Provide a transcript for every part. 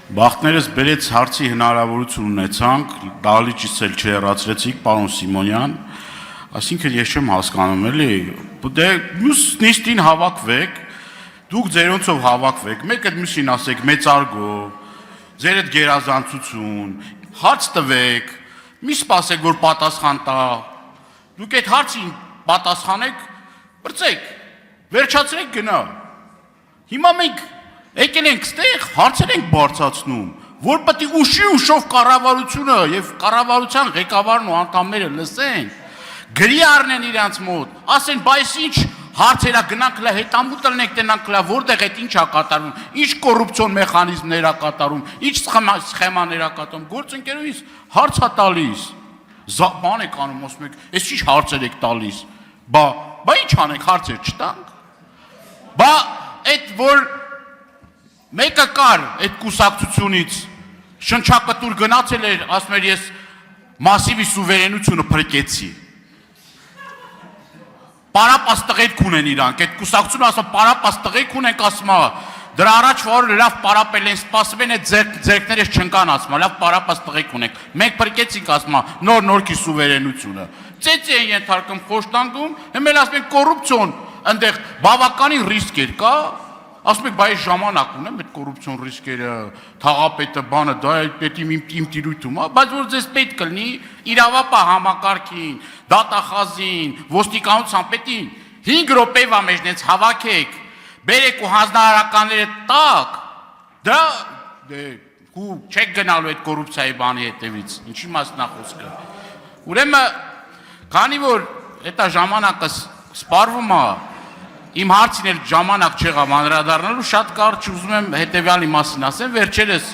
Բախտներս բերեց հարցի հնարավորություն ունեցանք, դահլիճից էլ չհեռացրեցիք, պարոն Սիմոնյան, այսինքն ես չեմ հասկանում էլի, դե մյուս նիստին հավաքվեք, դուք ձերոնցով հավաքվեք, մեկը մյուսին ասեք մեծարգո, ձեր այդ գերազանցություն, հարց տվեք, մի սպասեք, որ պատասխան տա, դուք այդ հարցին պատասխանեք, բրծեք, վերջացրեք գնա, հիմա մենք եկել ենք ստեղ, հարցեր ենք բարձրացնում, որ պետք է ուշով կառավարությունը եւ կառավարության ղեկավարն ու անդամները լսեն, գրի առնեն իրանց մոտ, ասեն, բայց ինչ հարցերա գնանք լա հետամուտ լինենք տենանք լա, որտեղ այդ ինչ ա կատարվում, ինչ կոռուպցիոն մեխանիզմներ ա կատարում, ինչ սխեմաներ ա կատարում, գործընկերուհիս հարց ա տալիս, բան եք անում, ասում եք, այս ինչ հարցեր եք տալիս, բա ինչ անենք, հարցեր չտանք, բա այդ որ մեկը կար այդ կուսակցությունից, շնչակտուր գնացել էր, ասում էր ես մասիվի սուվերենությունը փրկեցի, պարապաս տղեկ ունեն իրանք, այդ կուսակցությունը ասում պարապաս տղեկ ունենք ասում դրա առաջ որ լավ պարապել են, սպասում են այդ ձերքներս չնկան ասում լավ պարապաս տղեկ ունենք, մենք փրկեցինք ասում նորքի սուվերենությունը, ծեծի են ենթարկում խոշտանգում, հիմա ասում են կոռուպցիոն, այնտեղ բավականին ռիսկ էր կա, ասում եք, բայց ժամանակ ունեմ այդ կոռուպցիոն ռիսկերը, թաղապետը, բանը, դա պետք է իմ տիրույթում, բայց որ ձեզ պետք կլինի իրավապահ համակարգին, դատախազին, ոստիկանության պետին 5 րոպեվա մեջնից հավաքեք, բերեք ու հանձնարարականները տակ, դա ու չեք գնալու այդ կոռուպցիայի բանի հետևից, ինչի մասն է խոսքը։ Ուրեմն, քանի որ այդ ժամանակը սպառվում է, իմ հարցին էլ ժամանակ չեղավ անդրադառնալու, շատ կարճ ուզում եմ հետևյալի մասին ասեմ, վերջերս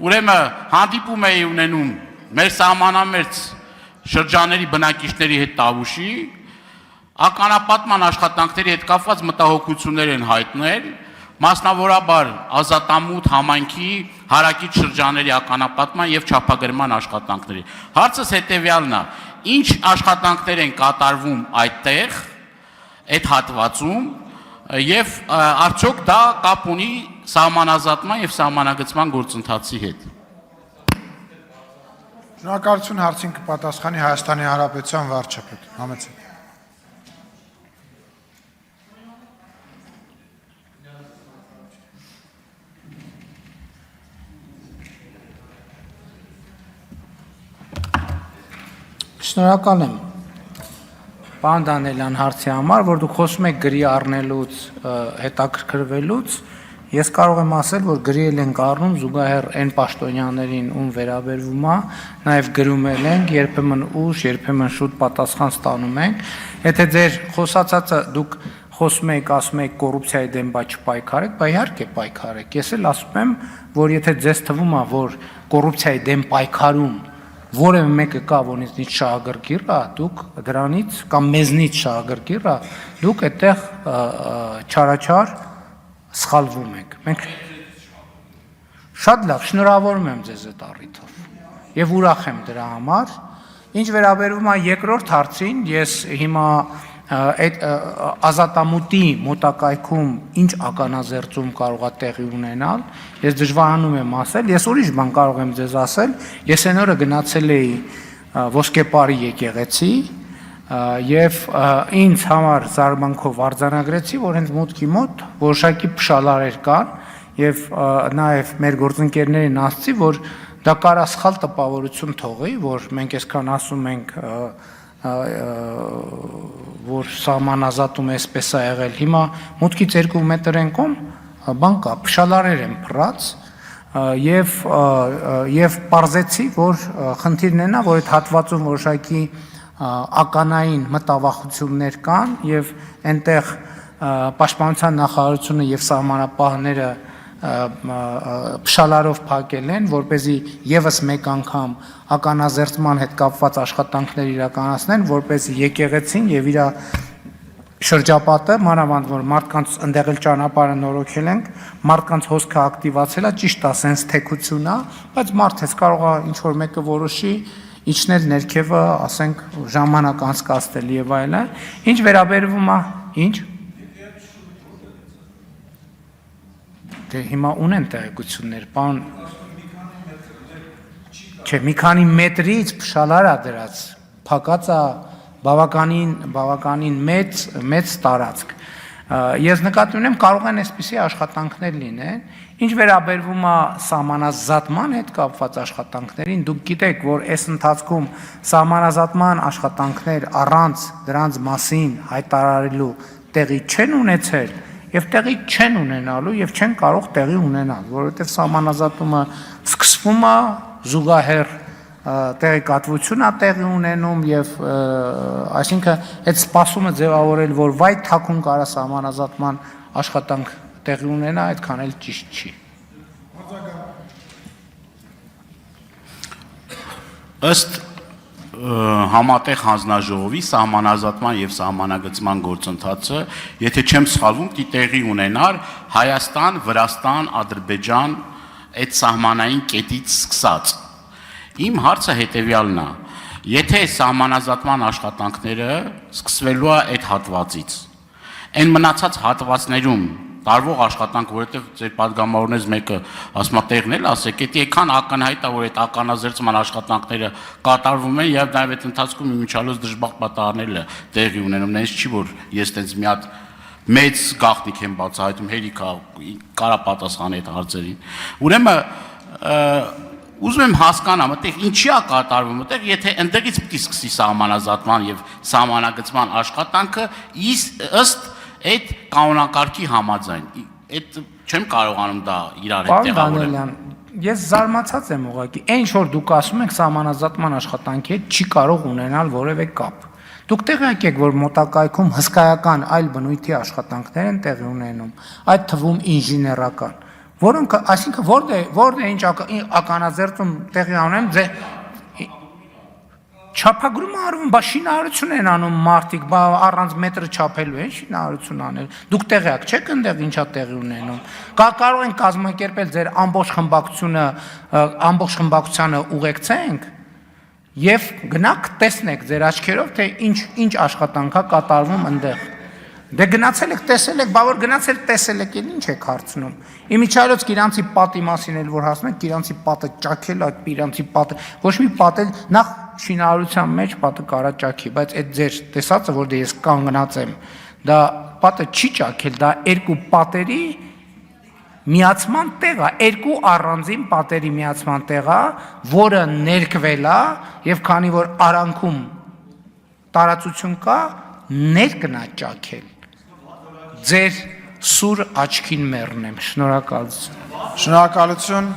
ուրեմն հանդիպում էի ունենում մեր սահմանամերձ շրջանների բնակիչների հետ Տավուշի, ականապատման աշխատանքների հետ կապված մտահոգություններ են հայտնել, մասնավորաբար ազատամուտ համայնքի հարակից շրջանների ականապատման եւ չափագրման աշխատանքների։ Հարցս հետևյալն է, ինչ աշխատանքներ են կատարվում այդտեղ, այդ հատվածում եւ արդյոք դա կապ ունի սահմանազատման եւ սահմանագծման գործընթացի հետ։ Շնորհակալություն հարցին կպատասխանի Հայաստանի Հանրապետության վարչապետ Համեցեք։ Շնորհակալ եմ Պարոն Դանիելյան հարցի համար, որ դուք խոսում եք գրի առնելուց, հետաքրքրվելուց, ես կարող եմ ասել, որ գրի ենք առնում զուգահեռ այն պաշտոնյաներին, ում վերաբերվում է, նաև գրում ենք, երբեմն ուշ, երբեմն շուտ պատասխան ստանում ենք, եթե ձեր խոսածածը դուք խոսում եք, ասում եք կոռուպցիայի դեմ բա չպայքարեք, բա իհարկե պայքարեք, ես էլ ասում եմ, որ եթե ձեզ թվում է, որ կոռուպցիայի դեմ պայքարում որևէ մեկը կա, որից շահագրգիռ է, դուք դրանից կամ մեզնից շահագրգիռ է, դուք այդտեղ չարաչար սխալվում եք։ Մենք շատ լավ, շնորհավորում եմ ձեզ այդ առիթով եւ ուրախ եմ դրա համար։ Ինչ վերաբերում է երկրորդ հարցին, ես հիմա այդ ազատամուտի մոտակայքում ինչ ականազերծում կարող է տեղի ունենալ, ես դժվարանում եմ ասել, ես ուրիշ բան կարող եմ ձեզ ասել, ես այն օրը գնացել էի Ոսկեպարի եկեղեցի եւ ինձ համար զարմանքով արձանագրեցի, որ հենց մուտքի մոտ որոշակի փշալարեր կան եւ նաեւ մեր գործընկերներին ասացի, որ դա կարա սխալ տպավորություն թողի, որ մենք այսքան ասում ենք որ սահմանազատում էսպես է եղել, հիմա մուտքից 2 մետր են կողմ, բան կա, փշալարեր են փռած եւ պարզեցի, որ խնդիրն է նա, որ այդ հատվածում որոշակի ականային մտավախություններ կան եւ այնտեղ պաշտպանության նախարարությունը եւ սահմանապահները փշալարով փակել են, որպեսզի եւս մեկ անգամ ականազերծման հետ կապված աշխատանքներ իրականացնեն, որպեսզի եկեղեցին եւ իր շրջապատը, մանավանդ որ մարդկանց ընդեղել ճանապարհը նորոգել ենք, մարդկանց հոսքը ակտիվացել է, ճիշտ է, սենց թեքություն է, բայց մարդես կարող է ինչ որ մեկը որոշի իջնել ներքևը, ասենք ժամանակ անցկացնել եւ այլն, ինչ վերաբերվում է, ինչ Դե հիմա ունեն տեղեկություններ, պարոն չէ, մի քանի մետրից փշալար է դրած, փակած է բավականին մեծ տարածք։ Ես նկատի ունեմ կարող են այսպիսի աշխատանքներ լինեն, ինչ վերաբերվում է սահմանազատման հետ կապված աշխատանքներին, դուք գիտեք, որ այս ընթացքում սահմանազատման աշխատանքներ առանց դրանց մասին հայտարարելու տեղի չեն ունեցել եւ տեղի չեն ունենալու եւ չեն կարող տեղի ունենալ, որովհետեւ սահմանազատումը սկսվում է զուգահեռ տեղեկատվություն է տեղի ունենում եւ այսինքն այդ սպասումը ձևավորել, որ վայ թաքուն կարա սահմանազատման աշխատանք տեղի ունենա, այդքան էլ ճիշտ չի։ Ըստ համատեղ հանձնաժողովի սահմանազատման եւ սահմանագծման գործընթացը, եթե չեմ սխալվում, պիտի տեղի ունենար Հայաստան, Վրաստան, Ադրբեջան այդ սահմանային կետից սկսած։ Իմ հարցը հետևյալն է. եթե սահմանազատման աշխատանքները սկսվելու է այդ հատվածից, այն մնացած հատվածներում տարվող աշխատանք, որովհետև ձեր падգամավորներից մեկը ասում է տեղն էլ ասեք, եթե այքան ակնհայտ է, որ այդ ականազերծման աշխատանքները կատարվում են եւ նաեւ այդ ընթացքում իմիջիալոց դժբախտ պատահարները տեղի ունենում, նենց չի որ ես տենց մի հատ մեծ գաղտնիք եմ բացահայտում, հերիքա կարա պատասխանի այդ հարցերին։ Ուրեմն ուզում եմ հասկանամ, այդտեղ ինչի է կատարվում, այդտեղ եթե ընդդեղից պիտի սկսի սահմանազատման եւ սահմանագծման աշխատանքը ըստ այդ կանոնակարգի համաձայն, այդ չեմ կարողանում դա իրար հետ տեղավորել։ Դանիելյան, ես զարմացած եմ ուղղակի, այն ինչ որ դուք ասում եք սահմանազատման աշխատանքի հետ չի կարող ունենալ որևէ կապ։ Դուք տեղյակ եք, որ մոտակայքում հսկայական այլ բնույթի աշխատանքներ են տեղի ունենում, այդ թվում ինժեներական, որոնք, այսինքն որտե ինչ ականազերծում տեղի ունեն, չափագրում արվում, բա շինարարություն են անում մարդիկ, բա առանց մետրը չափելու են շինարարություն անել։ Դուք տեղյակ չեք այնտեղ ինչա տեղի ունենում։ Կարող են կազմակերպել ձեր ամբողջ խմբակցությանը ուղեկցենք եւ գնաք տեսնեք ձեր աչքերով, թե ինչ աշխատանք է կատարվում այնտեղ։ Դե գնացել եք, տեսել եք, բա որ գնացել տեսել եք, ինչ եք հարցնում։ Իմիջիալոց իրանցի պատի մասին էլ որ հասնում եք, իրանցի պատը ճաքել, այդ իրանցի պատը, ոչ մի պատ էլ նախ շինարարության մեջ պատը կարա ճաքի, բայց այդ ձեր տեսածը, որ դե ես կանգնած եմ, դա պատը չի ճաքել, դա երկու պատերի միացման տեղ է, երկու առանձին պատերի միացման տեղ է, որը ներկվել է եւ քանի որ արանքում տարածություն կա, ներկնա ճաքել։ Ձեր սուր աչքին մեռնեմ, շնորհակալություն։ Շնորհակալություն։